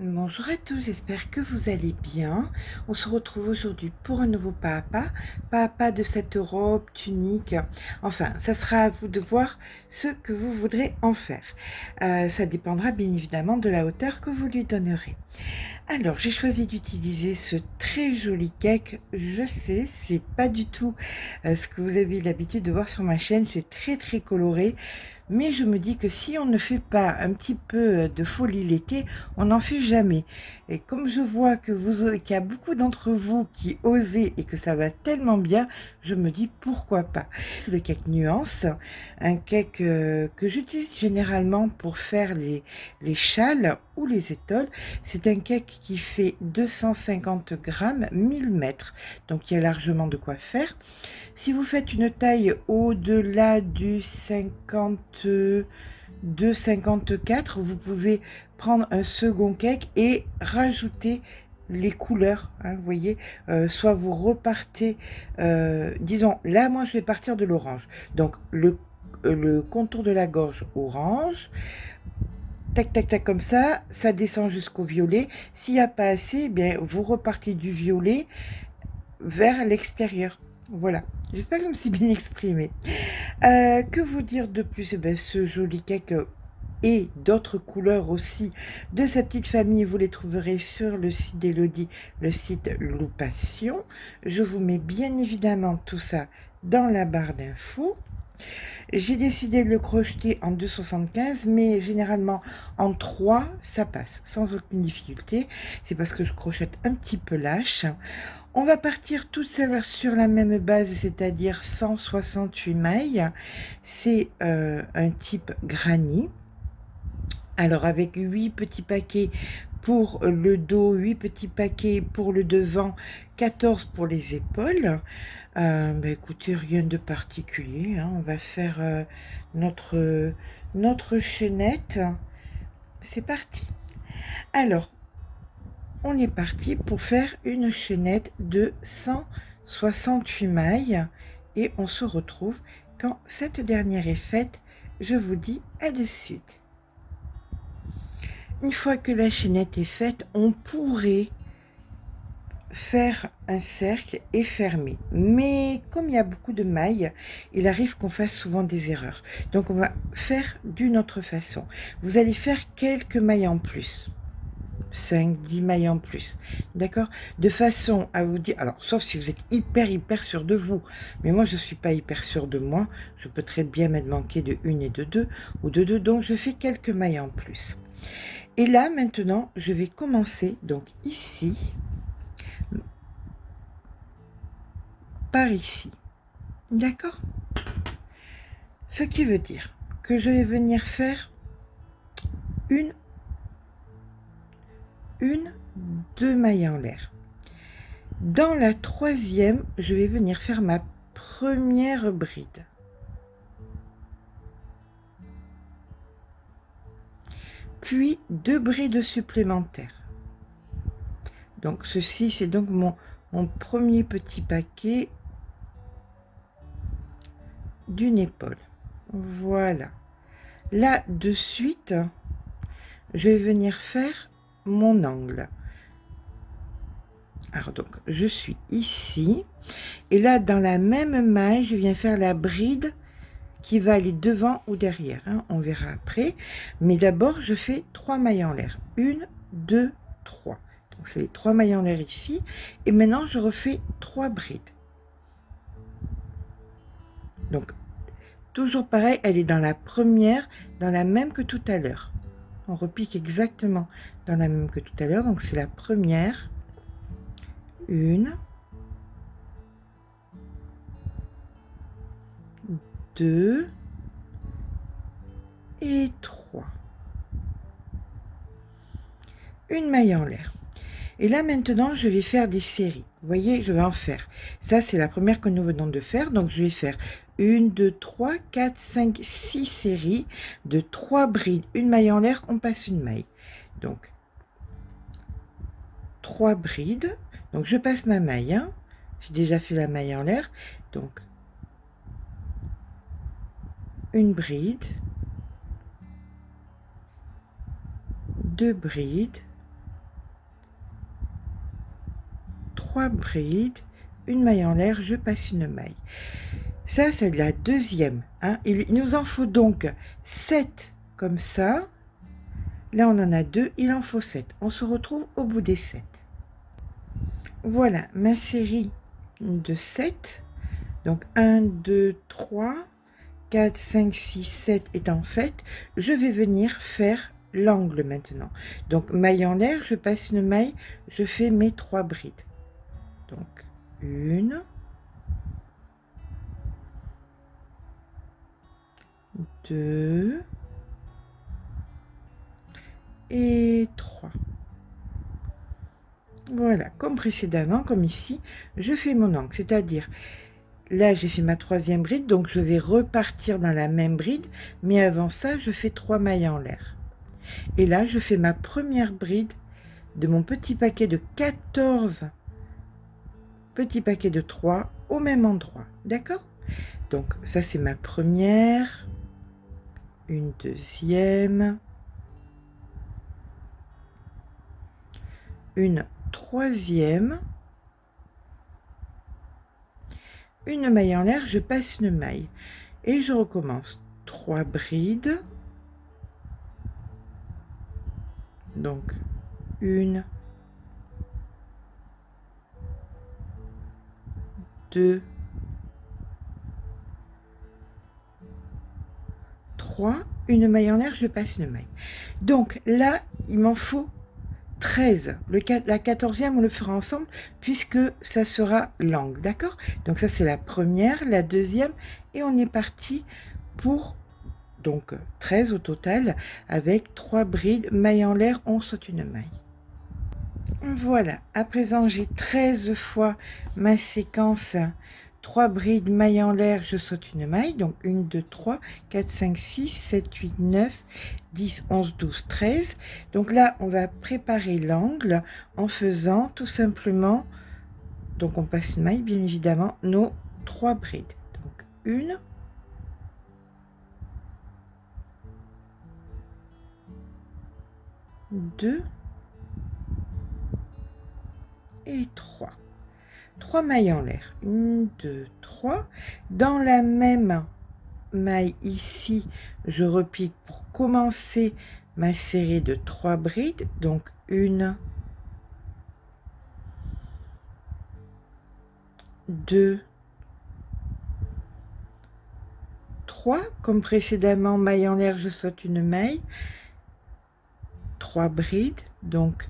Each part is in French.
Bonjour à tous, j'espère que vous allez bien. On se retrouve aujourd'hui pour un nouveau pas à pas, de cette robe, tunique. Enfin, ça sera à vous de voir ce que vous voudrez en faire. Ça dépendra bien évidemment de la hauteur que vous lui donnerez. Alors, j'ai choisi d'utiliser ce très joli cake. Je sais, c'est pas du tout ce que vous avez l'habitude de voir sur ma chaîne. C'est très très coloré. Mais je me dis que si on ne fait pas un petit peu de folie l'été, on n'en fait jamais. Et comme je vois qu'il y a beaucoup d'entre vous qui osez et que ça va tellement bien, je me dis pourquoi pas. C'est le cake nuance, un cake que j'utilise généralement pour faire les châles ou les étoiles. C'est un cake qui fait 250 grammes, 1000 mètres. Donc il y a largement de quoi faire. Si vous faites une taille au-delà du 52-54, vous pouvez prendre un second cake et rajouter les couleurs, hein, vous voyez, soit vous repartez, disons, là, moi, je vais partir de l'orange. Donc, le contour de la gorge orange, tac, tac, tac, comme ça descend jusqu'au violet. S'il n'y a pas assez, eh bien, vous repartez du violet vers l'extérieur. Voilà, j'espère que je me suis bien exprimée. Que vous dire de plus? Eh ben, ce joli cake et d'autres couleurs aussi de sa petite famille, vous les trouverez sur le site d'Elodie, le site Loupation. Je vous mets bien évidemment tout ça dans la barre d'infos. J'ai décidé de le crocheter en 2,75, mais généralement en 3, ça passe sans aucune difficulté. C'est parce que je crochette un petit peu lâche. On va partir toutes celles sur la même base, c'est-à-dire 168 mailles. C'est un type granny. Alors avec 8 petits paquets pour le dos, 8 petits paquets pour le devant, 14 pour les épaules. Écoutez, rien de particulier, hein. On va faire notre chaînette. C'est parti. Alors, on est parti pour faire une chaînette de 168 mailles et on se retrouve quand cette dernière est faite. Je vous dis à de suite. Une fois que la chaînette est faite, on pourrait faire un cercle et fermer, mais comme il y a beaucoup de mailles, il arrive qu'on fasse souvent des erreurs. Donc on va faire d'une autre façon. Vous allez faire quelques mailles en plus, 5-10 mailles en plus, d'accord, de façon à vous dire, alors sauf si vous êtes hyper sûr de vous, mais moi je suis pas hyper sûre de moi, je peux très bien m'être manqué de une et de deux, ou de deux, donc je fais quelques mailles en plus. Et là maintenant je vais commencer donc ici par ici, d'accord, ce qui veut dire que je vais venir faire une, deux mailles en l'air. Dans la troisième, je vais venir faire ma première bride. Puis deux brides supplémentaires. Donc ceci, c'est donc mon premier petit paquet d'une épaule. Voilà. Là, de suite, je vais venir faire mon angle. Alors donc, je suis ici. Et là, dans la même maille, je viens faire la bride qui va aller devant ou derrière, hein, on verra après. Mais d'abord, je fais 3 mailles en l'air. 1, 2, 3. Donc, c'est les 3 mailles en l'air ici. Et maintenant, je refais 3 brides. Donc, toujours pareil, elle est dans la première, dans la même que tout à l'heure. On repique exactement dans la même que tout à l'heure. Donc, c'est la première. 1, 2 et 3. Une maille en l'air. Et là maintenant je vais faire des séries, vous voyez, je vais en faire, ça c'est la première que nous venons de faire, donc je vais faire 1 2 3 4 5 6 séries de 3 brides, une maille en l'air, on passe une maille, donc 3 brides, donc je passe ma maille, hein. J'ai déjà fait la maille en l'air, donc une bride, deux brides, 3 brides, une maille en l'air, je passe une maille. Ça, c'est de la deuxième, hein. Il nous en faut donc 7 comme ça. Là, on en a 2, il en faut 7. On se retrouve au bout des 7. Voilà ma série de 7. Donc 1, 2, 3, 4, 5, 6, 7 étant faite, je vais venir faire l'angle maintenant. Donc maille en l'air, je passe une maille, je fais mes 3 brides. Donc 1, 2 et 3. Voilà, comme précédemment, comme ici, je fais mon angle, c'est-à-dire là j'ai fait ma 3e bride, donc je vais repartir dans la même bride, mais avant ça je fais 3 mailles en l'air. Et là je fais ma première bride de mon petit paquet de 14 petits paquets de 3 au même endroit, d'accord? Donc ça c'est ma première, une deuxième, une troisième, une maille en l'air, je passe une maille et je recommence 3 brides, donc 1, 2, 3, une maille en l'air, je passe une maille. Donc là, il m'en faut 13. La 14e, on le fera ensemble puisque ça sera l'angle, d'accord? Donc ça, c'est la première, la deuxième, et on est parti pour donc 13 au total avec 3 brides, maille en l'air, on saute une maille. Voilà, à présent j'ai 13 fois ma séquence 3 brides, maille en l'air, je saute une maille, donc 1, 2, 3, 4, 5, 6, 7, 8, 9, 10, 11, 12, 13. Donc là, on va préparer l'angle en faisant tout simplement, donc on passe une maille, bien évidemment, nos 3 brides. Donc 1, 2 et 3. 3 mailles en l'air, 1, 2, 3. Dans la même maille ici, je repique pour commencer ma série de 3 brides, donc 1, 2, 3, comme précédemment, maille en l'air, je saute une maille, 3 brides, donc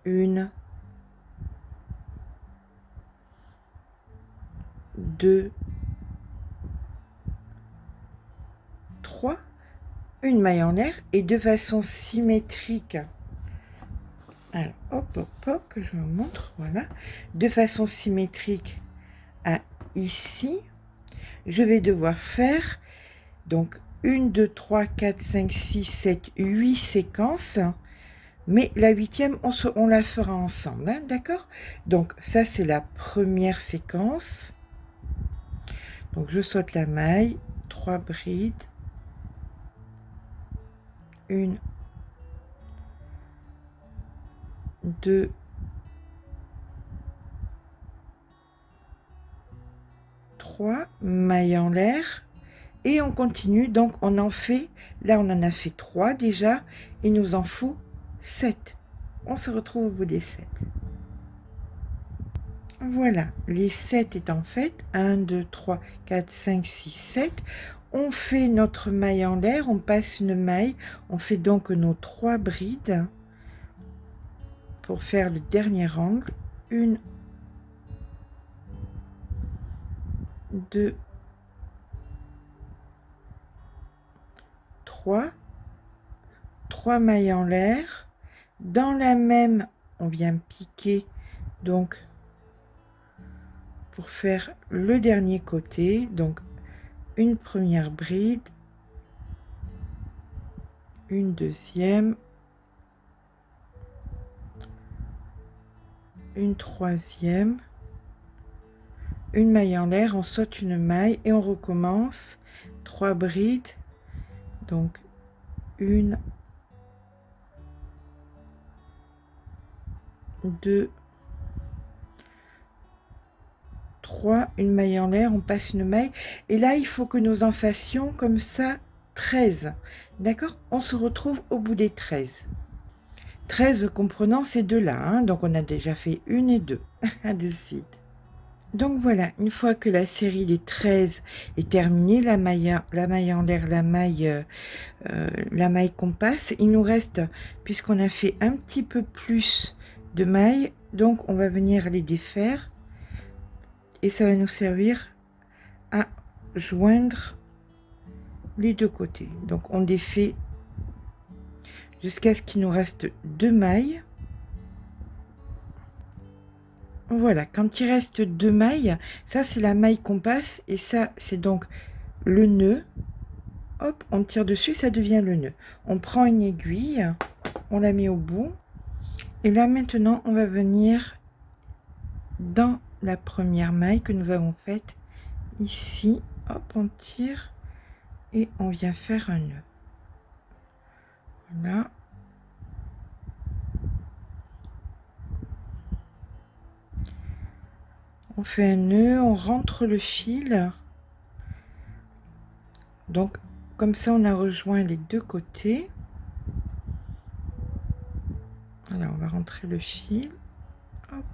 1, 2, 3, une maille en l'air, et de façon symétrique, alors hop hop hop, que je vous montre, voilà, de façon symétrique à ici, je vais devoir faire donc 1, 2, 3, 4, 5, 6, 7, 8 séquences, mais la 8e, on la fera ensemble, hein, d'accord? Donc ça, c'est la première séquence. Donc je saute la maille, 3 brides, 1, 2, 3, maille en l'air, et on continue, donc on en fait, là on en a fait 3 déjà, il nous en faut 7. On se retrouve au bout des 7. Voilà, les 7 étant faites, 1, 2, 3, 4, 5, 6, 7, on fait notre maille en l'air, on passe une maille, on fait donc nos 3 brides pour faire le dernier angle, 1, 2, 3, 3 mailles en l'air, dans la même, on vient piquer, donc pour faire le dernier côté, donc une première bride, une deuxième, une troisième, une maille en l'air, on saute une maille et on recommence 3 brides, donc 1, 2, 3, une maille en l'air, on passe une maille et là il faut que nous en fassions comme ça 13. D'accord? On se retrouve au bout des 13. 13 comprenant ces deux-là, hein, donc on a déjà fait une et deux. À de suite. Donc voilà, une fois que la série des 13 est terminée, la maille en l'air, la maille qu'on passe, il nous reste, puisqu'on a fait un petit peu plus de mailles, donc on va venir les défaire et ça va nous servir à joindre les deux côtés. Donc on défait jusqu'à ce qu'il nous reste 2 mailles. Voilà, quand il reste 2 mailles, ça c'est la maille qu'on passe et ça c'est donc le nœud. Hop, on tire dessus, ça devient le nœud. On prend une aiguille, on la met au bout et là maintenant on va venir dans la première maille que nous avons faite ici. Hop, on tire et on vient faire un nœud. Voilà. On fait un nœud, on rentre le fil. Donc comme ça on a rejoint les deux côtés. Voilà, on va rentrer le fil. Hop.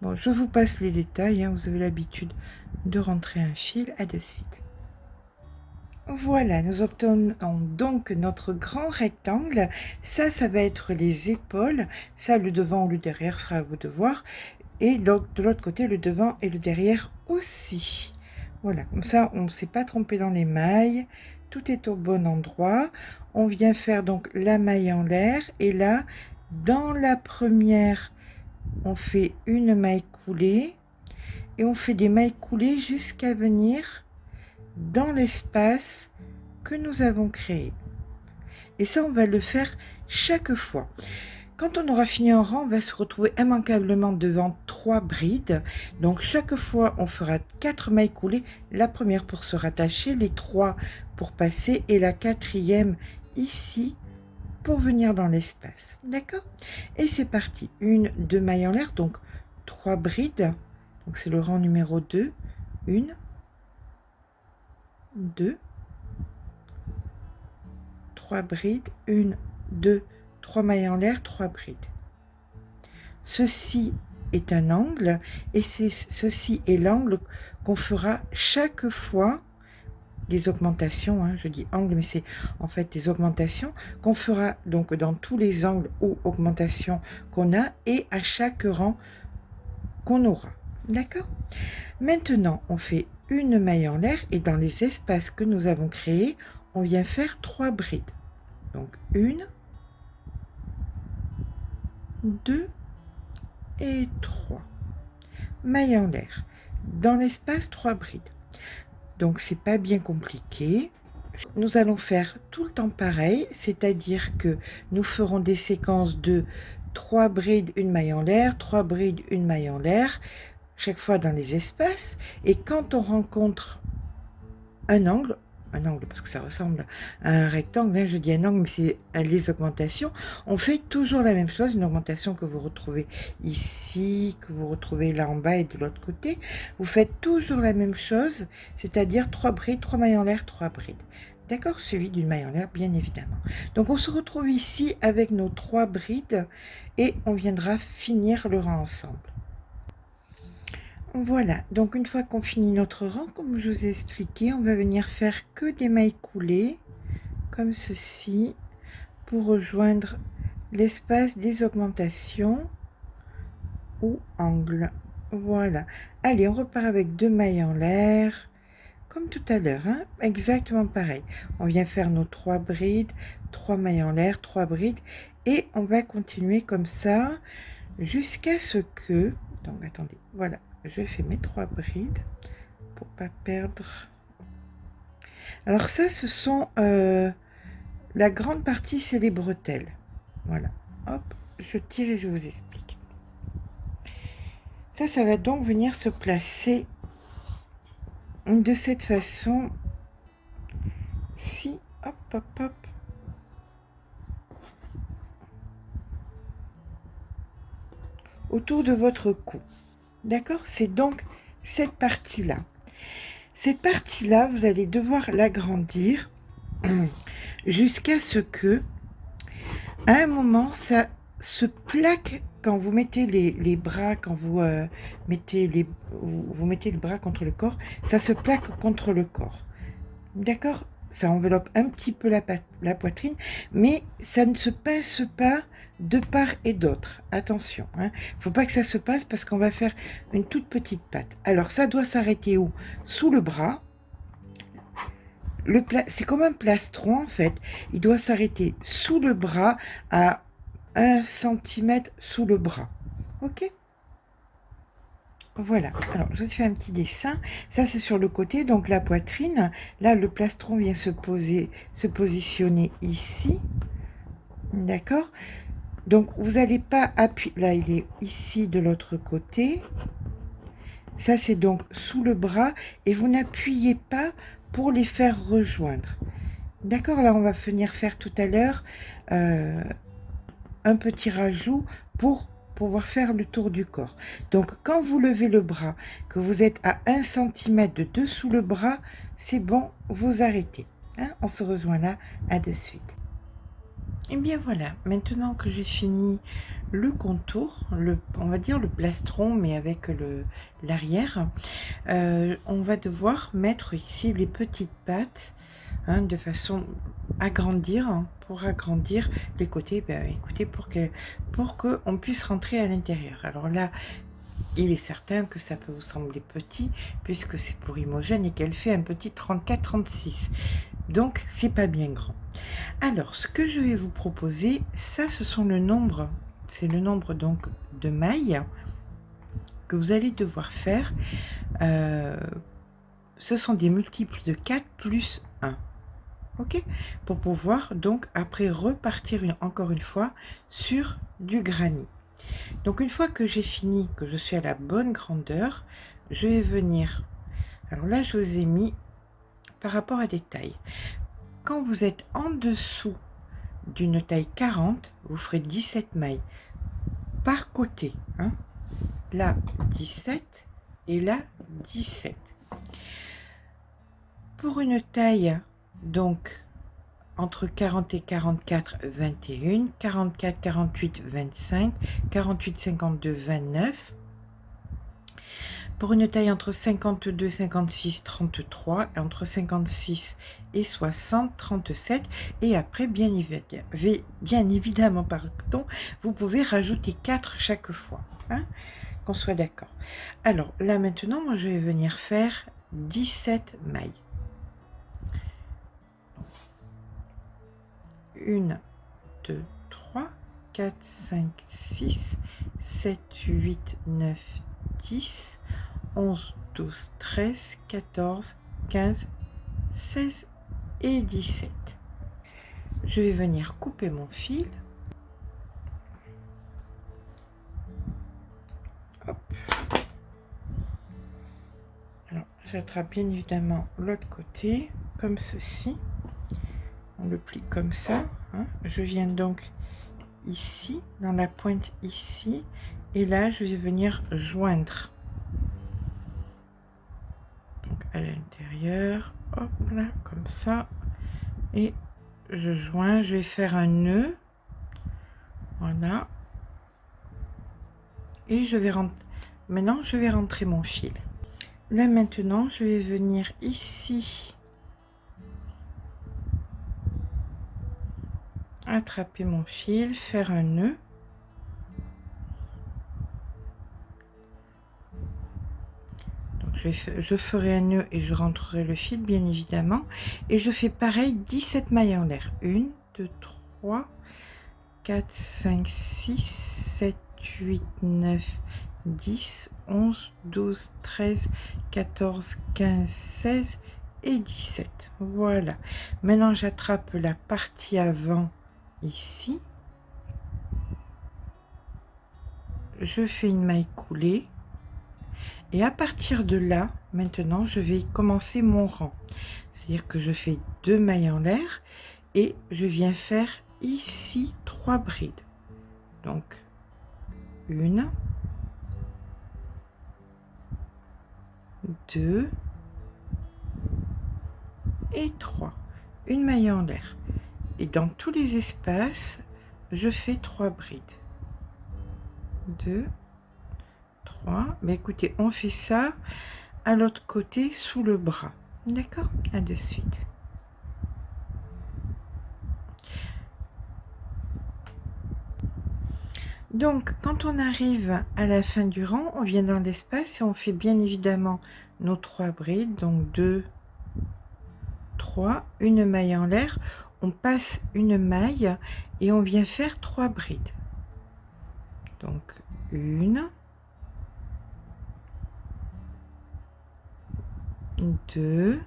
Bon, je vous passe les détails, hein, vous avez l'habitude de rentrer un fil. À de suite. Voilà, nous obtenons donc notre grand rectangle. Ça va être les épaules. Ça, le devant ou le derrière sera à vous de voir. Et donc, de l'autre côté, le devant et le derrière aussi. Voilà, comme ça, on ne s'est pas trompé dans les mailles. Tout est au bon endroit. On vient faire donc la maille en l'air. Et là, dans la première, on fait une maille coulée. Et on fait des mailles coulées jusqu'à venir dans l'espace que nous avons créé. Et ça, on va le faire chaque fois. Quand on aura fini un rang, on va se retrouver immanquablement devant 3 brides. Donc chaque fois, on fera 4 mailles coulées. La première pour se rattacher, les 3 pour passer et la 4e ici pour venir dans l'espace. D'accord? Et c'est parti. 1, 2 mailles en l'air, donc 3 brides. Donc c'est le rang numéro 2. 1, 2, 3 brides, 1, 2, 3 mailles en l'air, 3 brides. Ceci est un angle et ceci est l'angle qu'on fera chaque fois des augmentations, hein, je dis angle mais c'est en fait des augmentations qu'on fera donc dans tous les angles ou augmentations qu'on a et à chaque rang qu'on aura. D'accord? Maintenant on fait une maille en l'air et dans les espaces que nous avons créés, on vient faire 3 brides. Donc 1, 2 et 3. Maille en l'air. Dans l'espace, 3 brides. Donc c'est pas bien compliqué. Nous allons faire tout le temps pareil, c'est-à-dire que nous ferons des séquences de 3 brides, une maille en l'air, 3 brides, une maille en l'air, chaque fois dans les espaces. Et quand on rencontre un angle parce que ça ressemble à un rectangle, hein, je dis un angle mais c'est les augmentations, on fait toujours la même chose, une augmentation que vous retrouvez ici, que vous retrouvez là en bas et de l'autre côté, vous faites toujours la même chose, c'est-à-dire 3 brides, 3 mailles en l'air, 3 brides. D'accord, suivi d'une maille en l'air bien évidemment. Donc on se retrouve ici avec nos 3 brides et on viendra finir le rang ensemble. Voilà, donc une fois qu'on finit notre rang, comme je vous ai expliqué, on va venir faire que des mailles coulées, comme ceci, pour rejoindre l'espace des augmentations ou angles. Voilà. Allez, on repart avec 2 mailles en l'air, comme tout à l'heure, hein, exactement pareil. On vient faire nos 3 brides, 3 mailles en l'air, 3 brides, et on va continuer comme ça jusqu'à ce que... Donc, attendez, voilà. Je fais mes 3 brides pour pas perdre. Alors ça, ce sont la grande partie, c'est les bretelles. Voilà. Hop, je tire et je vous explique. Ça va donc venir se placer de cette façon. Si, hop, hop, hop. autour de votre cou. D'accord? C'est donc cette partie-là. Cette partie-là, vous allez devoir l'agrandir jusqu'à ce que, à un moment, ça se plaque quand vous mettez les bras, quand vous, vous mettez le bras contre le corps, ça se plaque contre le corps. D'accord? Ça enveloppe un petit peu la poitrine, mais ça ne se pince pas de part et d'autre. Attention, hein. Faut pas que ça se passe parce qu'on va faire une toute petite patte. Alors ça doit s'arrêter où? Sous le bras. C'est comme un plastron en fait. Il doit s'arrêter sous le bras à 1 cm sous le bras. Ok? Voilà, alors je vais te faire un petit dessin. Ça c'est sur le côté, donc la poitrine. Là le plastron vient se positionner ici. D'accord? Donc vous n'allez pas appuyer. Là il est ici de l'autre côté. Ça c'est donc sous le bras et vous n'appuyez pas pour les faire rejoindre. D'accord? Là on va venir faire tout à l'heure un petit rajout pour pouvoir faire le tour du corps. Donc quand vous levez le bras, que vous êtes à 1 cm de dessous le bras, c'est bon, vous arrêtez. Hein? On se rejoint là, à de suite. Et bien voilà, maintenant que j'ai fini le contour, on va dire le plastron, mais avec l'arrière, on va devoir mettre ici les petites pattes, hein, de façon agrandir, pour agrandir les côtés, écoutez, pour que on puisse rentrer à l'intérieur. Alors là, il est certain que ça peut vous sembler petit, puisque c'est pour Imogen et qu'elle fait un petit 34-36. Donc, c'est pas bien grand. Alors, ce que je vais vous proposer, ça, ce sont le nombre, c'est le nombre donc de mailles que vous allez devoir faire. Ce sont des multiples de 4 plus 1. Ok? Pour pouvoir donc après repartir encore une fois sur du granit. Donc une fois que j'ai fini, que je suis à la bonne grandeur, je vais venir. Alors là, je vous ai mis par rapport à des tailles. Quand vous êtes en dessous d'une taille 40, vous ferez 17 mailles par côté. Hein. Là, 17 et là, 17. Pour une taille, donc, entre 40 et 44, 21, 44, 48, 25, 48, 52, 29. Pour une taille entre 52, 56, 33, et entre 56 et 60, 37. Et après, bien évidemment, pardon, vous pouvez rajouter 4 chaque fois, hein, qu'on soit d'accord. Alors là maintenant, moi, je vais venir faire 17 mailles. 1, 2, 3, 4, 5, 6, 7, 8, 9, 10, 11, 12, 13, 14, 15, 16 et 17. Je vais venir couper mon fil. Hop. Alors, j'attrape bien évidemment l'autre côté, comme ceci. On le plie comme ça. Hein. Je viens donc ici, dans la pointe ici, et là, je vais venir joindre. Donc à l'intérieur, hop là, comme ça, et je joins, je vais faire un nœud, voilà, et je vais rentrer. Maintenant, je vais rentrer mon fil. Là maintenant, je vais venir ici, attraper mon fil, faire un nœud. Donc je ferai un nœud et je rentrerai le fil bien évidemment, et je fais pareil 17 mailles en l'air. 1, 2, 3, 4, 5, 6, 7, 8, 9, 10, 11, 12, 13, 14, 15, 16 et 17. Voilà. Maintenant, j'attrape la partie avant ici. Je fais une maille coulée. Et à partir de là, maintenant, je vais commencer mon rang. C'est-à-dire que je fais 2 mailles en l'air et je viens faire ici 3 brides. Donc, 1, 2 et 3. Une maille en l'air. Et dans tous les espaces, je fais 3 brides. 2, 3. Mais écoutez, on fait ça à l'autre côté sous le bras. D'accord? À de suite. Donc, quand on arrive à la fin du rang, on vient dans l'espace et on fait bien évidemment nos 3 brides. Donc 2, 3, une maille en l'air. On passe une maille et on vient faire 3 brides. Donc 1, 2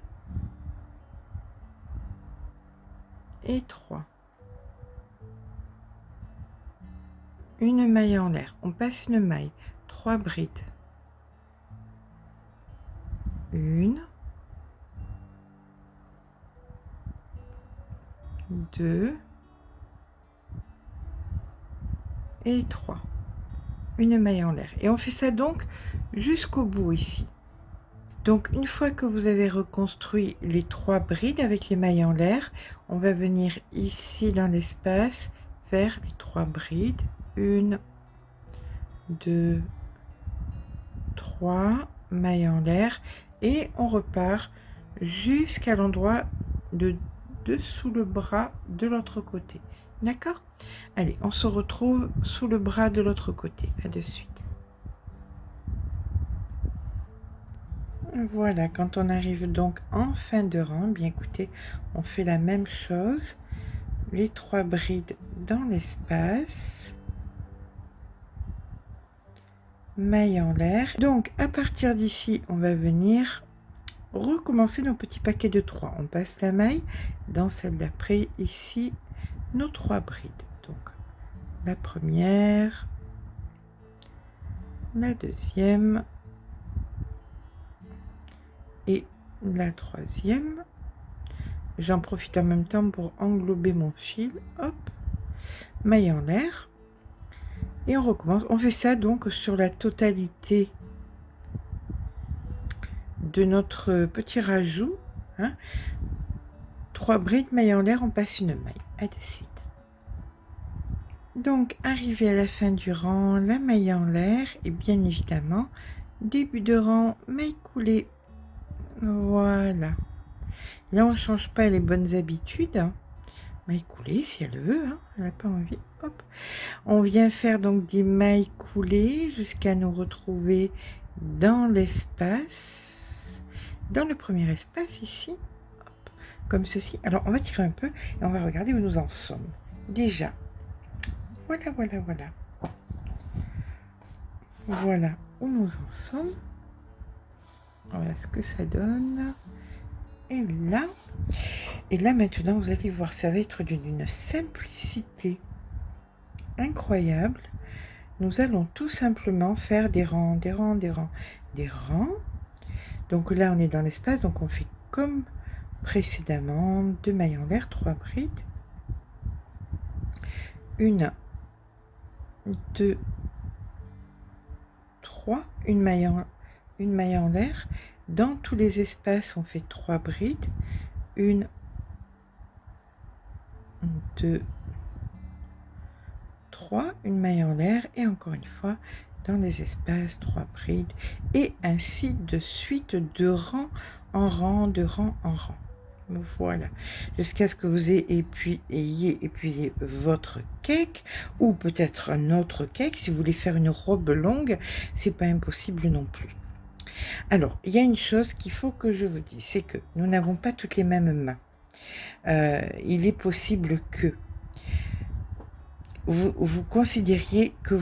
et 3. Une maille en l'air, on passe une maille, 3 brides. 1, 2 et 3. Une maille en l'air. Et on fait ça donc jusqu'au bout ici. Donc une fois que vous avez reconstruit les 3 brides avec les mailles en l'air, on va venir ici dans l'espace faire les 3 brides. 1, 2, 3, mailles en l'air, et on repart jusqu'à l'endroit de dessous le bras de l'autre côté. D'accord? Allez, on se retrouve sous le bras de l'autre côté. À de suite. Voilà, quand on arrive donc en fin de rang, bien écoutez, on fait la même chose. Les 3 brides dans l'espace. Maille en l'air. Donc à partir d'ici, on va venir recommencer nos petits paquets de 3. On passe la maille dans celle d'après, ici, nos 3 brides. Donc la première, la deuxième et la troisième. J'en profite en même temps pour englober mon fil. Hop, maille en l'air. Et on recommence. On fait ça donc sur la totalité de notre petit rajout. 3 brides, maille en l'air, on passe une maille. À de suite. Donc, arrivé à la fin du rang, la maille en l'air et bien évidemment, début de rang, maille coulée. Voilà. Là, on ne change pas les bonnes habitudes. Maille coulée si elle veut, elle n'a pas envie. Hop. On vient faire donc des mailles coulées jusqu'à nous retrouver dans l'espace, dans le premier espace ici, hop, comme ceci. Alors, on va tirer un peu et on va regarder où nous en sommes. Déjà, voilà, voilà, voilà. Voilà où nous en sommes. Voilà ce que ça donne. Et là maintenant, vous allez voir, ça va être d'une simplicité incroyable. Nous allons tout simplement faire des rangs, des rangs, des rangs, des rangs. Donc là, on est dans l'espace, donc on fait comme précédemment, 2 mailles en l'air, 3 brides. 1, 2, 3, une maille en l'air. Dans tous les espaces, on fait 3 brides. 1, 2, 3, une maille en l'air, et encore une fois, dans les espaces, 3 brides, et ainsi de suite, de rang en rang, de rang en rang. Voilà, jusqu'à ce que vous ayez épuisé votre cake, ou peut-être un autre cake. Si vous voulez faire une robe longue, c'est pas impossible non plus. Alors, il y a une chose qu'il faut que je vous dise, c'est que nous n'avons pas toutes les mêmes mains. Il est possible que vous considériez que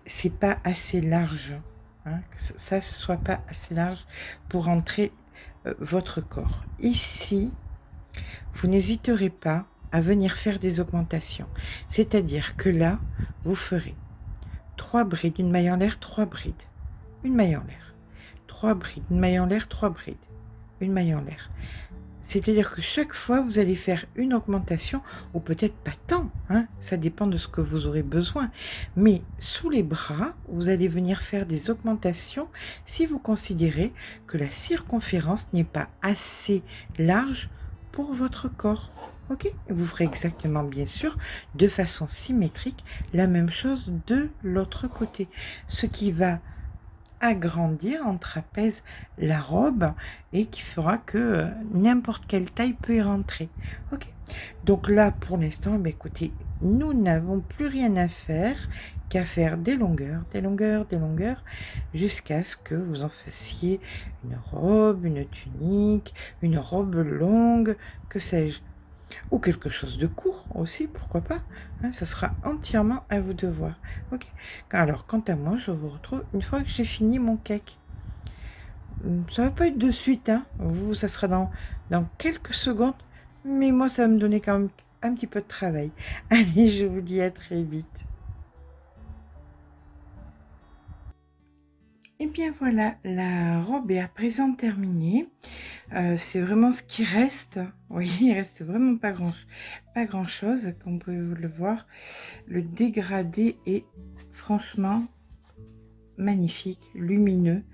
c'est pas assez large, que ça ce soit pas assez large pour entrer votre corps. Ici, vous n'hésiterez pas à venir faire des augmentations. C'est-à-dire que là, vous ferez 3 brides, une maille en l'air, 3 brides, une maille en l'air, 3 brides, une maille en l'air, 3 brides, une maille en l'air. C'est-à-dire que chaque fois, vous allez faire une augmentation ou peut-être pas tant, hein, ça dépend de ce que vous aurez besoin. Mais sous les bras, vous allez venir faire des augmentations si vous considérez que la circonférence n'est pas assez large pour votre corps. OK? Et vous ferez exactement, bien sûr, de façon symétrique, la même chose de l'autre côté. Ce qui va agrandir en trapèze la robe et qui fera que, n'importe quelle taille peut y rentrer. OK. Donc là, pour l'instant, bah, écoutez, nous n'avons plus rien à faire qu'à faire des longueurs, des longueurs, des longueurs, jusqu'à ce que vous en fassiez une robe, une tunique, une robe longue, que sais-je. Ou quelque chose de court aussi, pourquoi pas, hein, ça sera entièrement à vous de voir. OK. Alors quant à moi, je vous retrouve une fois que j'ai fini mon cake. Ça va pas être de suite, hein. Vous, ça sera dans quelques secondes, mais moi, ça va me donner quand même un petit peu de travail. Allez, je vous dis à très vite. Et bien voilà, la robe est à présent terminée. C'est vraiment ce qui reste. Oui, il reste vraiment pas grand-chose, comme vous pouvez le voir. Le dégradé est franchement magnifique, lumineux.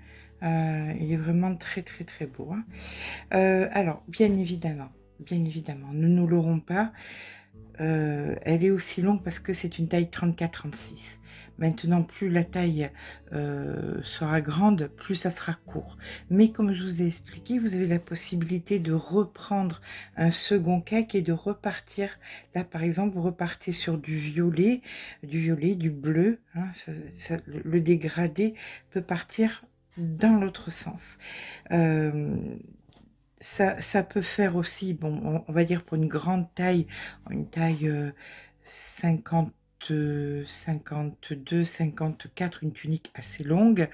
Il est vraiment très, très, très beau, hein. Alors, bien évidemment, ne nous l'aurons pas. Elle est aussi longue parce que c'est une taille 34-36. Maintenant, plus la taille, sera grande, plus ça sera court. Mais comme je vous ai expliqué, vous avez la possibilité de reprendre un second cake et de repartir. Là, par exemple, vous repartez sur du violet, du bleu, hein, le dégradé peut partir dans l'autre sens. Hem Ça peut faire aussi, bon, on va dire pour une grande taille, une taille, 50, 52-54, une tunique assez longue.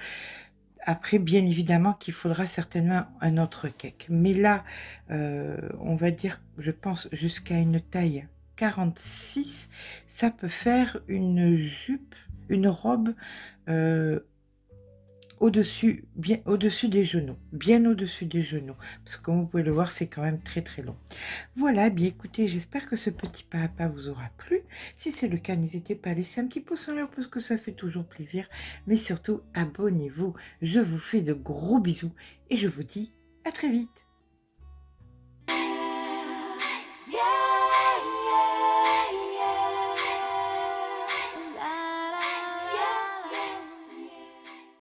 Après, bien évidemment qu'il faudra certainement un autre cake. Mais là, on va dire, je pense jusqu'à une taille 46, ça peut faire une jupe, une robe, heu au-dessus, bien au-dessus des genoux, bien au-dessus des genoux, parce que comme vous pouvez le voir, c'est quand même très, très long. Voilà, bien écoutez, j'espère que ce petit pas à pas vous aura plu. Si c'est le cas, n'hésitez pas à laisser un petit pouce en l'air parce que ça fait toujours plaisir, mais surtout abonnez-vous. Je vous fais de gros bisous et je vous dis à très vite.